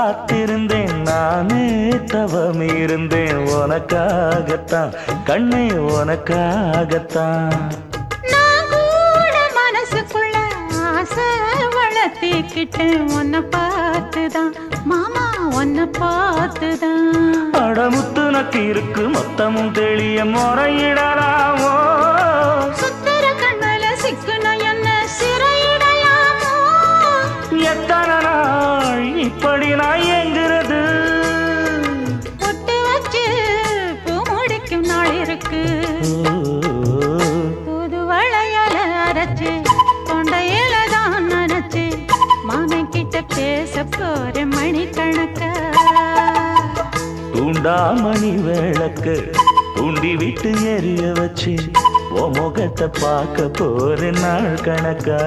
காத்திருந்தேன் நானே தவம் இருந்தேன் உனக்காகத்தான் கண்ணே உனக்காகத்தான் நான் கூட மனசுக்குள்ள ஆசை வளர்த்திக்கிட்டேன் உன்னை பார்த்துதான் மாமா உன்னை பார்த்துதான் அடமுத்து நக்கு இருக்கு மொத்தமும் தெளிய முறையிடலாமோ சுத்தர கண்மல சிக்குன என்ன சிறையிடையாமோ எத்தனை நாள் இப்படி நான் எங்கிறது பொட்டு வச்சு பூ முடிக்கும் நாள் இருக்கு புது வளையல அரைச்சு கொண்டையில தான் நினைச்சு மாமன் கிட்ட பேச போற மணிக்கணக்கா தூண்டாமணி விளக்கு தூண்டி விட்டு எரிய வச்சு உன் முகத்தை பார்க்க போற நாள் கணக்கா